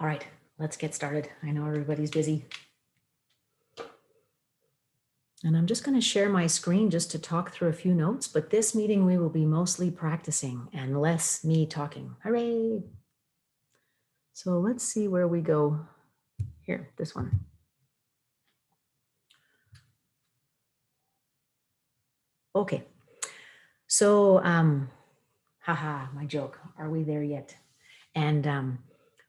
All right, let's get started. I know everybody's busy. And I'm just going to share my screen just to talk through a few notes, but this meeting we will be mostly practicing and less me talking. Hooray! So let's see where we go. Here, this one. Okay. So, haha, my joke. Are we there yet? And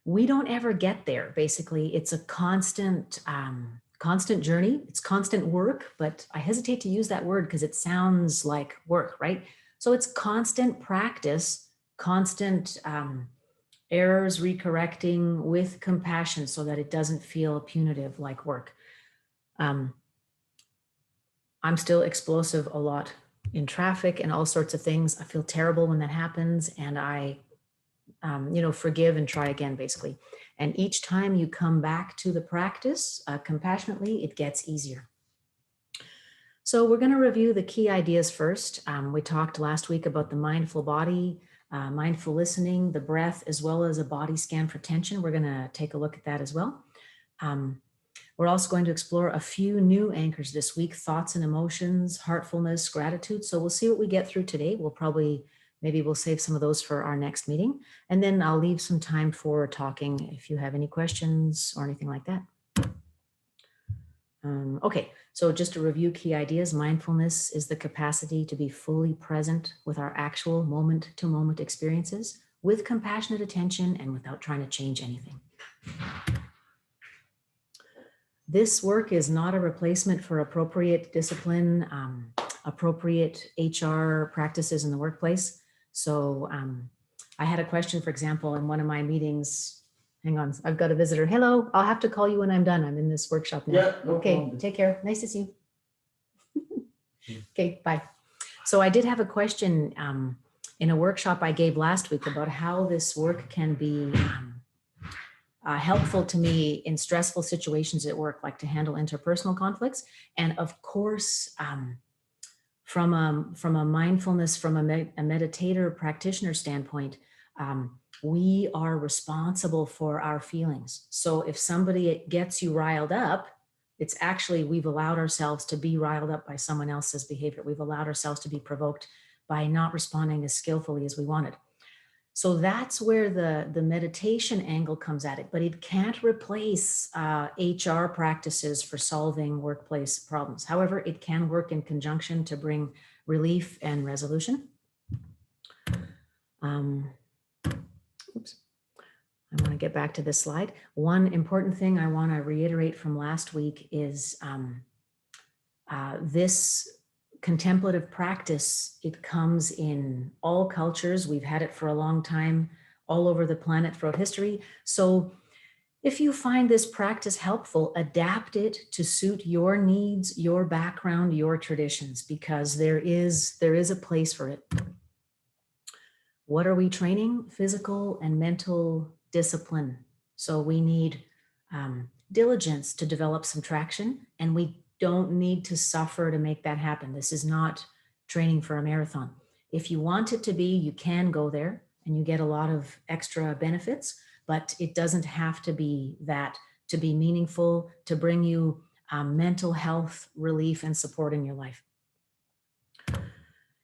we don't ever get there. Basically, it's a constant journey. It's constant work, but I hesitate to use that word because it sounds like work, right? So it's constant practice, constant errors recorrecting with compassion so that it doesn't feel punitive like work. I'm still explosive a lot in traffic and all sorts of things. I feel terrible when that happens, and I forgive and try again, basically. And each time you come back to the practice compassionately, it gets easier. So we're going to review the key ideas first. We talked last week about the mindful body, mindful listening, the breath, as well as a body scan for tension. We're going to take a look at that as well. We're also going to explore a few new anchors this week: thoughts and emotions, heartfulness, gratitude. So we'll see what we get through today. Maybe we'll save some of those for our next meeting. And then I'll leave some time for talking if you have any questions or anything like that. Okay, so just to review key ideas: mindfulness is the capacity to be fully present with our actual moment-to-moment experiences with compassionate attention and without trying to change anything. This work is not a replacement for appropriate discipline, appropriate HR practices in the workplace. So I had a question, for example, in one of my meetings. Hang on, I've got a visitor. Hello, I'll have to call you when I'm done. I'm in this workshop now. Yeah, no okay, problem. Take care. Nice to see you. Okay, bye. So I did have a question in a workshop I gave last week about how this work can be helpful to me in stressful situations at work, like to handle interpersonal conflicts. And of course, from a mindfulness, from a meditator practitioner standpoint, we are responsible for our feelings. So if somebody gets you riled up, it's actually, we've allowed ourselves to be riled up by someone else's behavior. We've allowed ourselves to be provoked by not responding as skillfully as we wanted. So that's where the meditation angle comes at it, but it can't replace HR practices for solving workplace problems. However, it can work in conjunction to bring relief and resolution. Oops. I want to get back to this slide. One important thing I want to reiterate from last week is this contemplative practice. It comes in all cultures. We've had it for a long time, all over the planet throughout history. So if you find this practice helpful, adapt it to suit your needs, your background, your traditions, because there is a place for it. What are we training? Physical and mental discipline. So we need diligence to develop some traction, and we don't need to suffer to make that happen. This is not training for a marathon. If you want it to be, you can go there and you get a lot of extra benefits, but it doesn't have to be that to be meaningful, to bring you mental health relief and support in your life.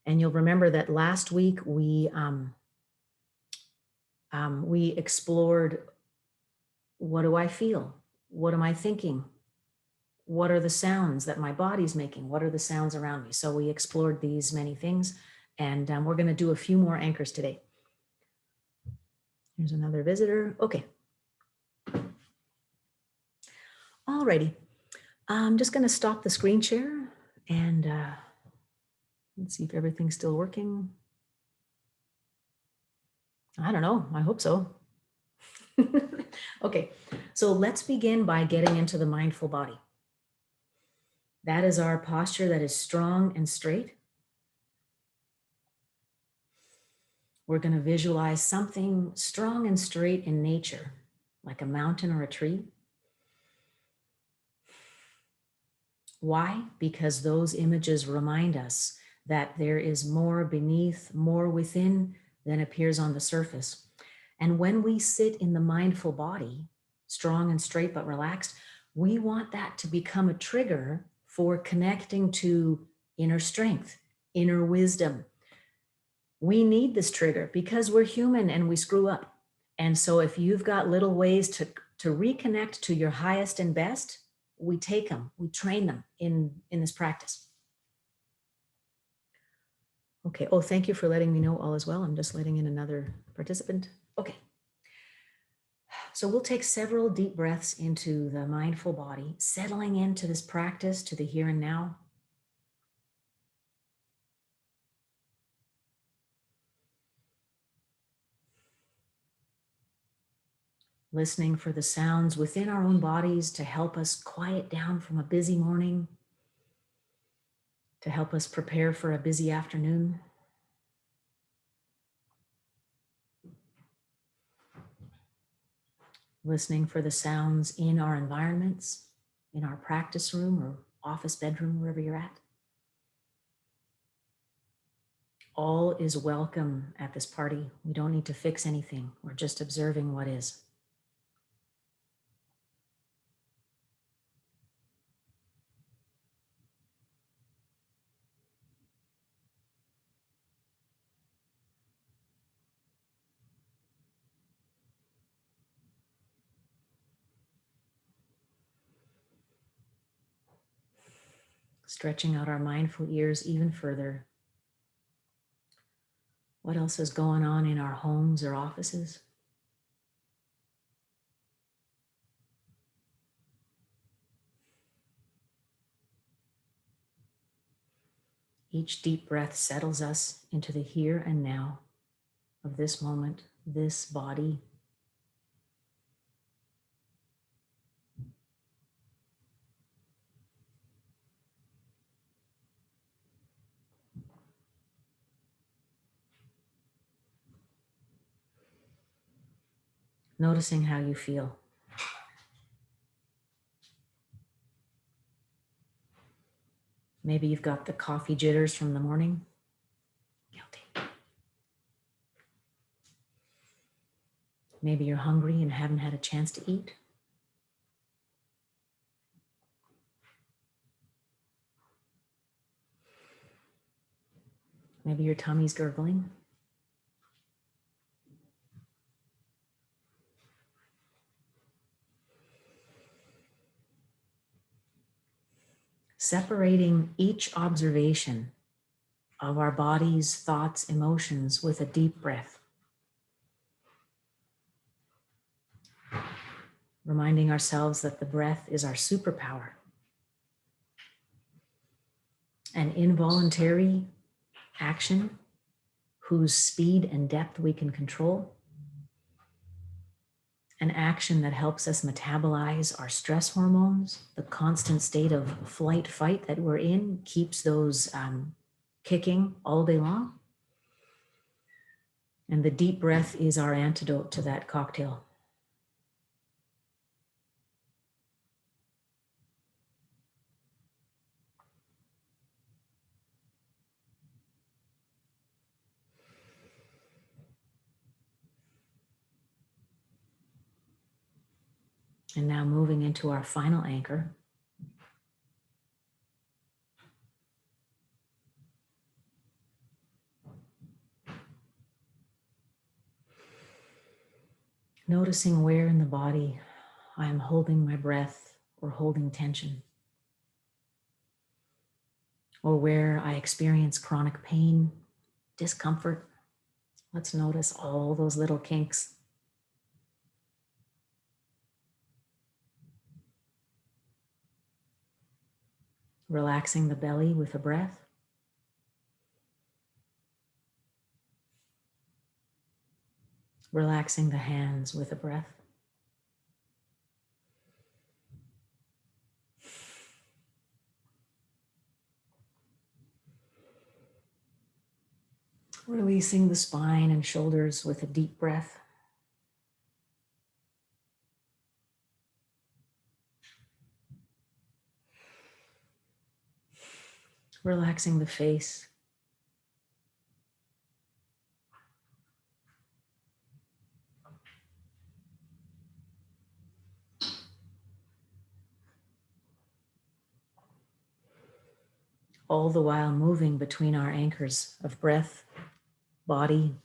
And you'll remember that last week we explored, what do I feel? What am I thinking? What are the sounds that my body's making? What are the sounds around me? So we explored these many things, and we're going to do a few more anchors today. Here's another visitor. Okay. Alrighty. I'm just going to stop the screen share and let's see if everything's still working. I don't know. I hope so. Okay, so let's begin by getting into the mindful body. That is our posture that is strong and straight. We're going to visualize something strong and straight in nature, like a mountain or a tree. Why? Because those images remind us that there is more beneath, more within than appears on the surface. And when we sit in the mindful body, strong and straight but relaxed. We want that to become a trigger for connecting to inner strength, inner wisdom. We need this trigger because we're human and we screw up. And so if you've got little ways to reconnect to your highest and best, we take them, we train them in this practice. Okay. Oh, thank you for letting me know all is well. I'm just letting in another participant. Okay. So we'll take several deep breaths into the mindful body, settling into this practice, to the here and now. Listening for the sounds within our own bodies to help us quiet down from a busy morning, to help us prepare for a busy afternoon. Listening for the sounds in our environments, in our practice room or office bedroom, wherever you're at. All is welcome at this party. We don't need to fix anything. We're just observing what is. Stretching out our mindful ears even further. What else is going on in our homes or offices? Each deep breath settles us into the here and now of this moment, this body. Noticing how you feel. Maybe you've got the coffee jitters from the morning. Guilty. Maybe you're hungry and haven't had a chance to eat. Maybe your tummy's gurgling. Separating each observation of our body's thoughts, emotions with a deep breath. Reminding ourselves that the breath is our superpower. An involuntary action whose speed and depth we can control. An action that helps us metabolize our stress hormones. The constant state of flight, fight that we're in keeps those kicking all day long. And the deep breath is our antidote to that cocktail. And now moving into our final anchor. Noticing where in the body I am holding my breath or holding tension, or where I experience chronic pain, discomfort. Let's notice all those little kinks. Relaxing the belly with a breath. Relaxing the hands with a breath. Releasing the spine and shoulders with a deep breath. Relaxing the face. all the while moving between our anchors of breath, body,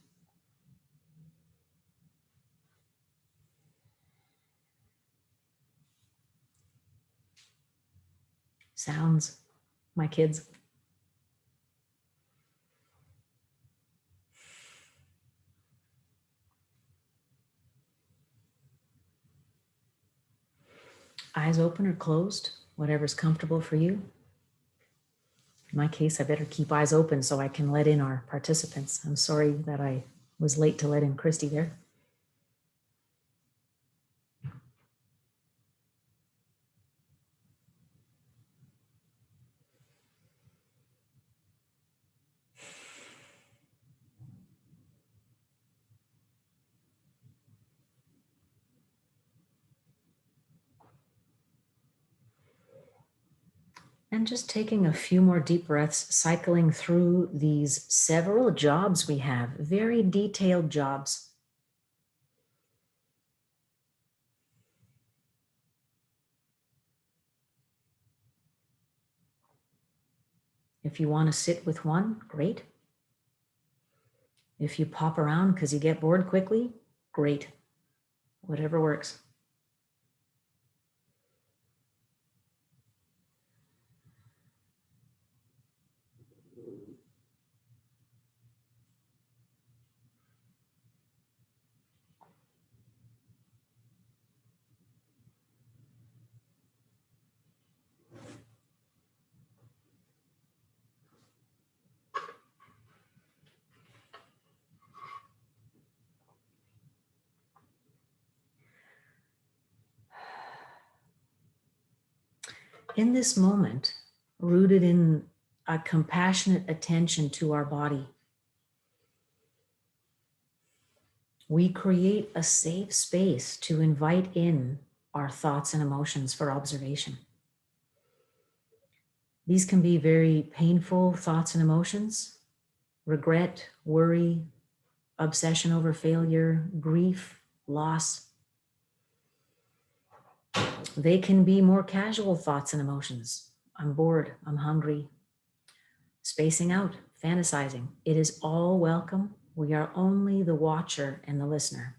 sounds, my kids. Eyes open or closed, whatever's comfortable for you. In my case, I better keep eyes open so I can let in our participants. I'm sorry that I was late to let in Christy there. And just taking a few more deep breaths, cycling through these several jobs we have, very detailed jobs. If you want to sit with one, great. If you pop around because you get bored quickly, great. Whatever works. In this moment, rooted in a compassionate attention to our body, we create a safe space to invite in our thoughts and emotions for observation. These can be very painful thoughts and emotions: regret, worry, obsession over failure, grief, loss. They can be more casual thoughts and emotions: I'm bored, I'm hungry, spacing out, fantasizing. It is all welcome. We are only the watcher and the listener.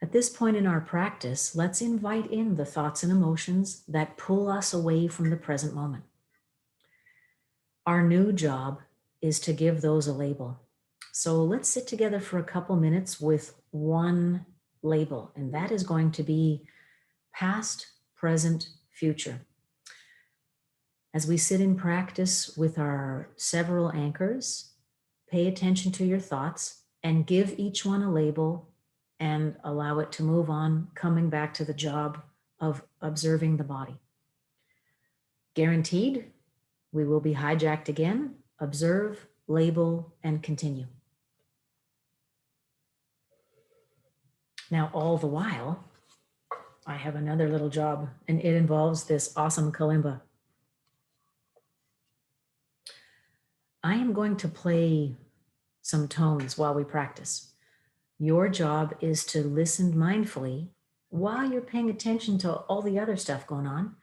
At this point in our practice, let's invite in the thoughts and emotions that pull us away from the present moment. Our new job is to give those a label. So let's sit together for a couple minutes with one label, and that is going to be past, present, future. As we sit in practice with our several anchors, pay attention to your thoughts and give each one a label and allow it to move on, coming back to the job of observing the body. Guaranteed, we will be hijacked again. Observe, label, and continue. Now, all the while, I have another little job, and it involves this awesome kalimba. I am going to play some tones while we practice. Your job is to listen mindfully while you're paying attention to all the other stuff going on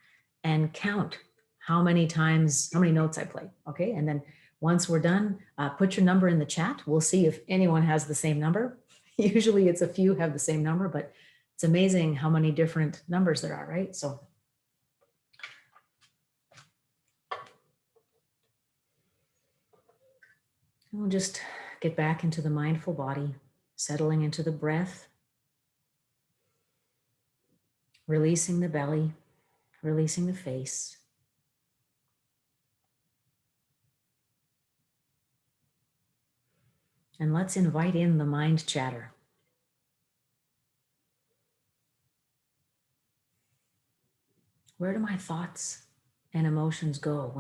and count how many notes I play. Okay. And then once we're done, put your number in the chat. We'll see if anyone has the same number. Usually it's a few have the same number, but it's amazing how many different numbers there are, right? So we'll just get back into the mindful body, settling into the breath, releasing the belly, releasing the face. And let's invite in the mind chatter. Where do my thoughts and emotions go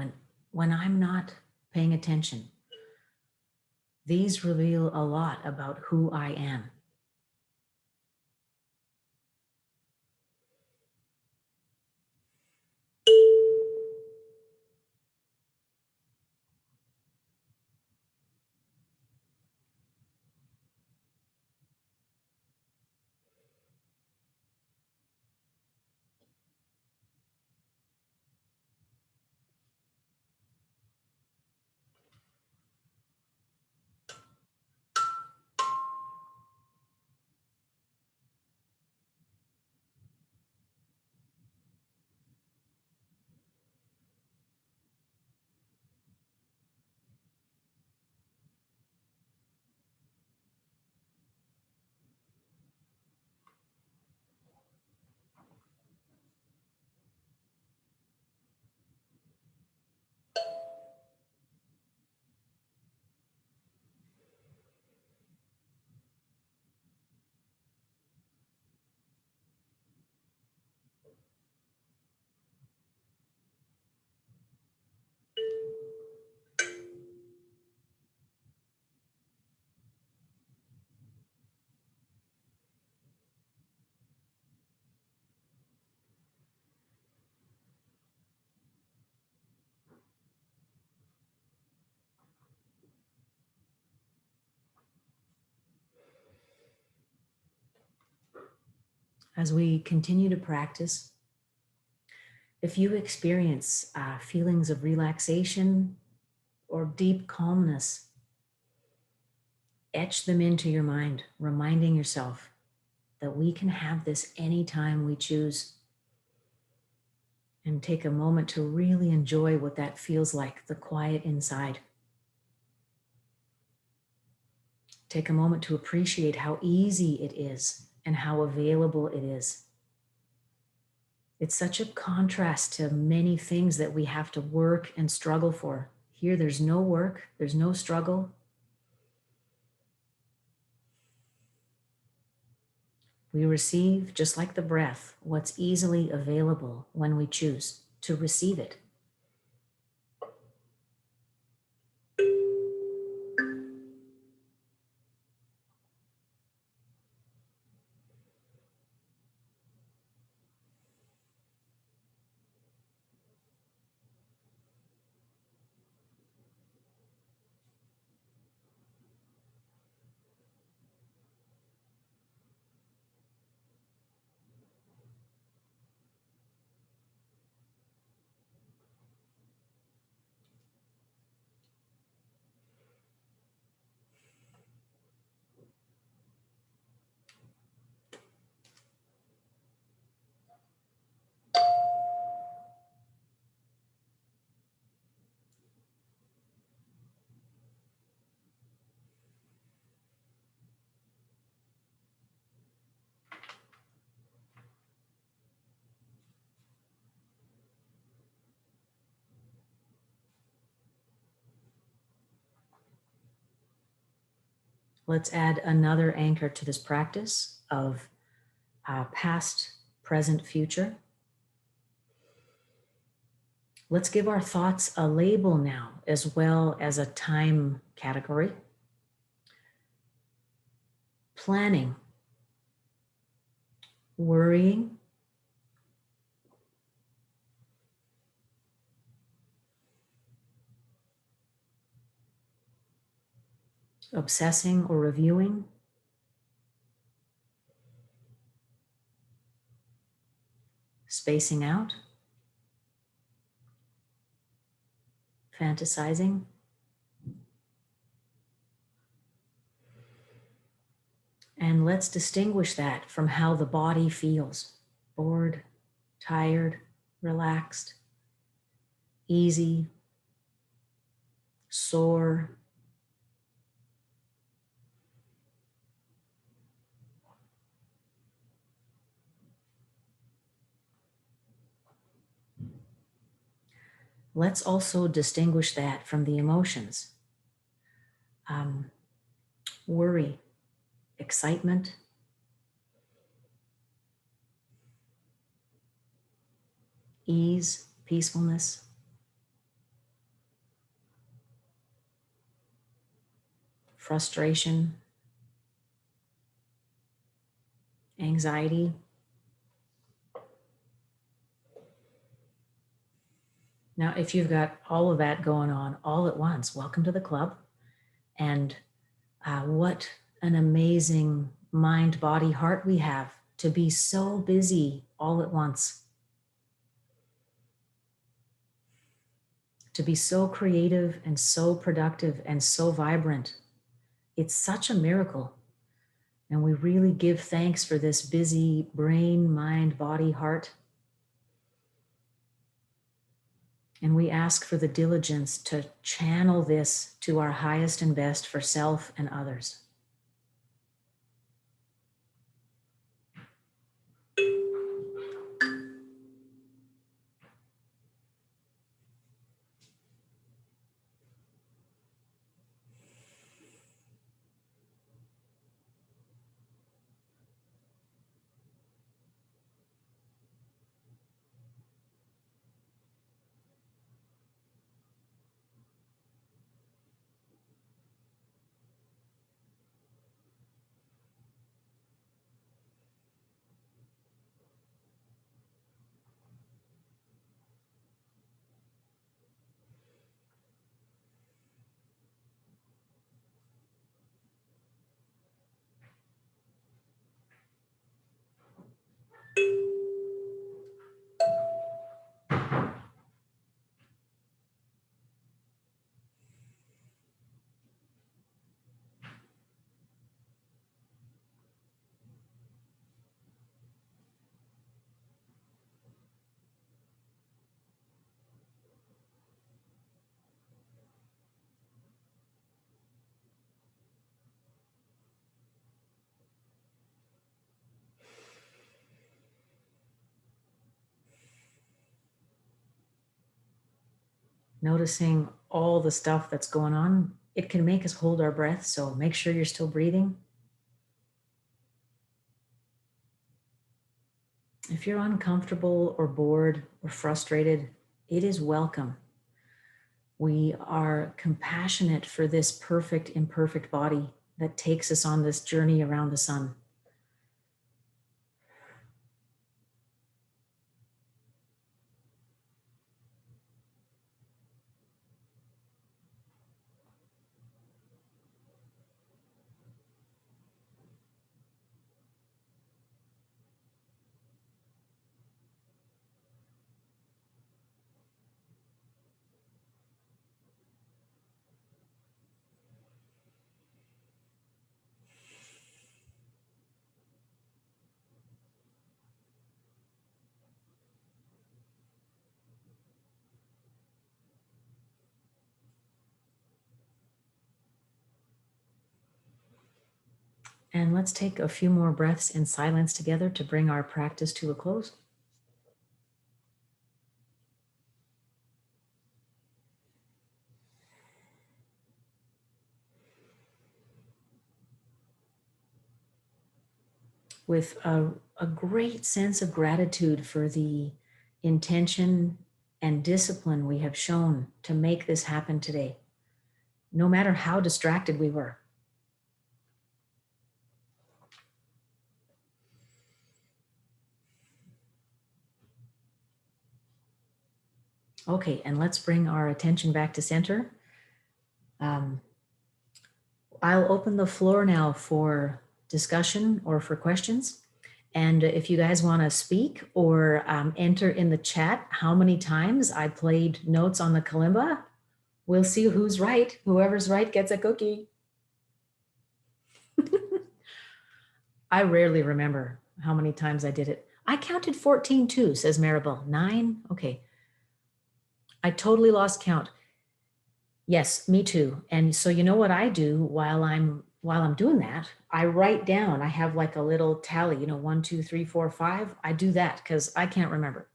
when I'm not paying attention? These reveal a lot about who I am. As we continue to practice, if you experience feelings of relaxation or deep calmness, etch them into your mind, reminding yourself that we can have this anytime we choose. And take a moment to really enjoy what that feels like, the quiet inside. Take a moment to appreciate how easy it is and how available it is. It's such a contrast to many things that we have to work and struggle for. Here, there's no work, there's no struggle. We receive, just like the breath, what's easily available when we choose to receive it. Let's add another anchor to this practice of past, present, future. Let's give our thoughts a label now, as well as a time category. Planning, worrying, obsessing or reviewing, spacing out, fantasizing. And let's distinguish that from how the body feels: bored, tired, relaxed, easy, sore. Let's also distinguish that from the emotions. Worry, excitement, ease, peacefulness, frustration, anxiety. Now, if you've got all of that going on all at once, welcome to the club. And what an amazing mind, body, heart we have to be so busy all at once, to be so creative and so productive and so vibrant. It's such a miracle. And we really give thanks for this busy brain, mind, body, heart. And we ask for the diligence to channel this to our highest and best for self and others. noticing all the stuff that's going on. It can make us hold our breath, so make sure you're still breathing. If you're uncomfortable or bored or frustrated, it is welcome. We are compassionate for this perfect, imperfect body that takes us on this journey around the sun. And let's take a few more breaths in silence together to bring our practice to a close. With a great sense of gratitude for the intention and discipline we have shown to make this happen today, no matter how distracted we were. Okay, and let's bring our attention back to center. I'll open the floor now for discussion or for questions. And if you guys want to speak or enter in the chat how many times I played notes on the kalimba, we'll see who's right. Whoever's right gets a cookie. I rarely remember how many times I did it. I counted 14 too, says Maribel. 9? Okay. I totally lost count. Yes, me too. And so you know what I do while I'm doing that, I write down. I have like a little tally, 1, 2, 3, 4, 5. I do that because I can't remember.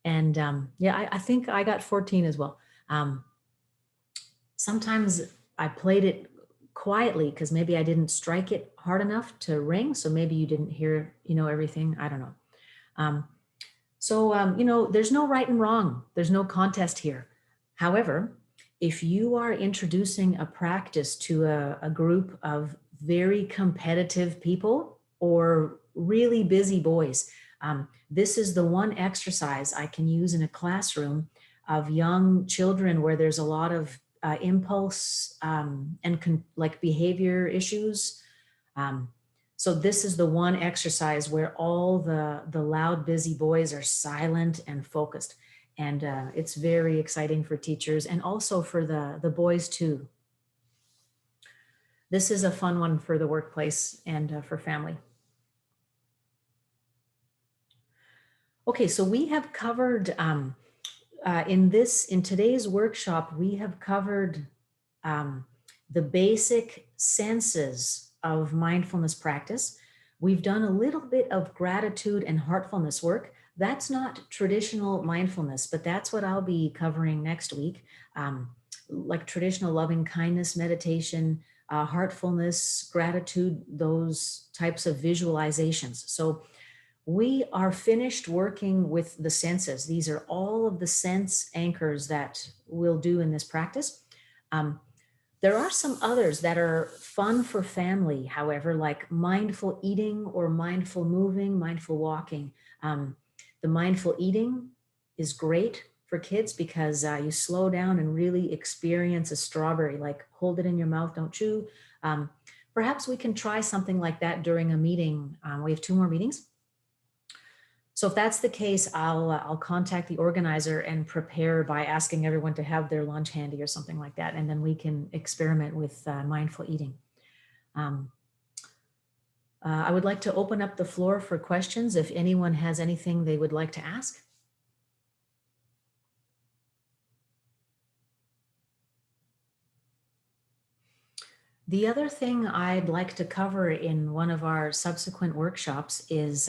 And yeah, I think I got 14 as well. Um, Sometimes I played it quietly because maybe I didn't strike it hard enough to ring. So maybe you didn't hear, everything. I don't know. Um, there's no right and wrong. There's no contest here. However, if you are introducing a practice to a group of very competitive people or really busy boys, this is the one exercise I can use in a classroom of young children where there's a lot of impulse and like behavior issues. Um, so this is the one exercise where all the loud, busy boys are silent and focused. And it's very exciting for teachers and also for the boys too. This is a fun one for the workplace and for family. Okay, so we have covered in today's workshop, we have covered um, the basic senses of mindfulness practice. We've done a little bit of gratitude and heartfulness work. That's not traditional mindfulness, but that's what I'll be covering next week. Like traditional loving kindness meditation, heartfulness, gratitude, those types of visualizations. So we are finished working with the senses. These are all of the sense anchors that we'll do in this practice. Um, there are some others that are fun for family, however, like mindful eating or mindful moving, mindful walking. The mindful eating is great for kids because you slow down and really experience a strawberry, like hold it in your mouth, don't chew. Perhaps we can try something like that during a meeting. We have 2 more meetings. So if that's the case, I'll contact the organizer and prepare by asking everyone to have their lunch handy or something like that, and then we can experiment with mindful eating. I would like to open up the floor for questions if anyone has anything they would like to ask. The other thing I'd like to cover in one of our subsequent workshops is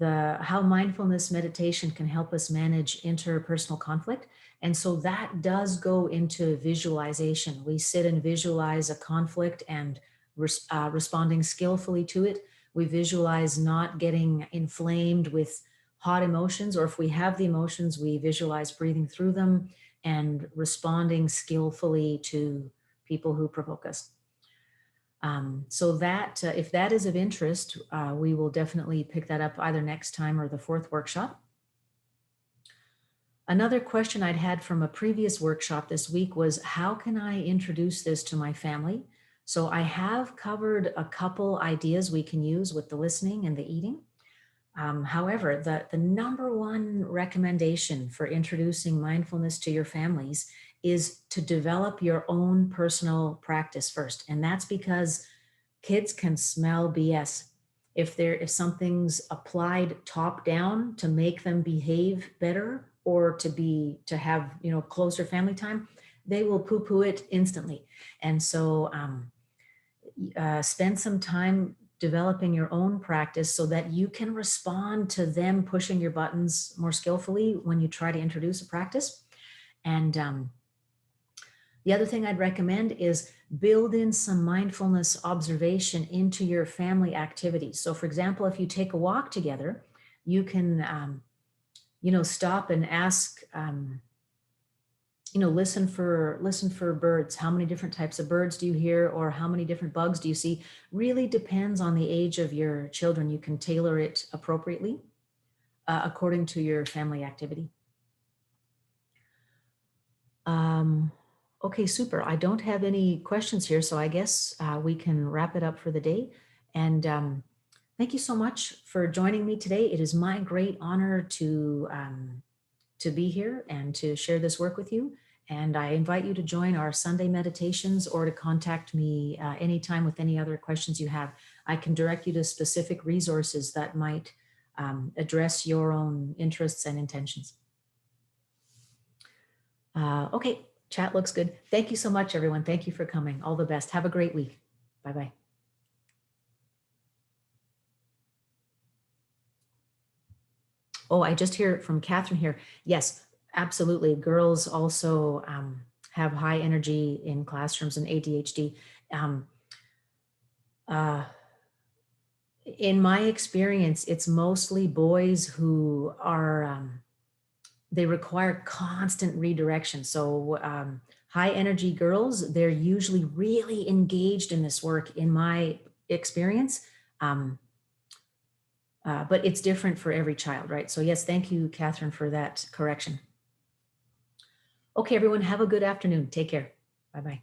how mindfulness meditation can help us manage interpersonal conflict. And so that does go into visualization. We sit and visualize a conflict and responding skillfully to it. We visualize not getting inflamed with hot emotions, or if we have the emotions, we visualize breathing through them and responding skillfully to people who provoke us. So that if that is of interest, we will definitely pick that up either next time or the fourth workshop. Another question I'd had from a previous workshop this week was, how can I introduce this to my family? So I have covered a couple ideas we can use with the listening and the eating. However, the number one recommendation for introducing mindfulness to your families is to develop your own personal practice first. And that's because kids can smell BS. If something's applied top down to make them behave better or to have closer family time, they will poo-poo it instantly. And so spend some time developing your own practice so that you can respond to them pushing your buttons more skillfully when you try to introduce a practice. And the other thing I'd recommend is build in some mindfulness observation into your family activities. So for example, if you take a walk together, you can, stop and ask, listen for birds. How many different types of birds do you hear, or how many different bugs do you see? Really depends on the age of your children. You can tailor it appropriately according to your family activity. Okay, super. I don't have any questions here, so I guess we can wrap it up for the day. And thank you so much for joining me today. It is my great honor to be here and to share this work with you. And I invite you to join our Sunday meditations or to contact me anytime with any other questions you have. I can direct you to specific resources that might address your own interests and intentions. Okay, chat looks good. Thank you so much, everyone. Thank you for coming. All the best. Have a great week. Bye-bye. Oh, I just hear from Catherine here. Yes, absolutely. Girls also have high energy in classrooms and ADHD. In my experience, it's mostly boys who are, they require constant redirection. So high energy girls, they're usually really engaged in this work in my experience. But it's different for every child, right? So yes, thank you, Catherine, for that correction. Okay, everyone, have a good afternoon. Take care. Bye-bye.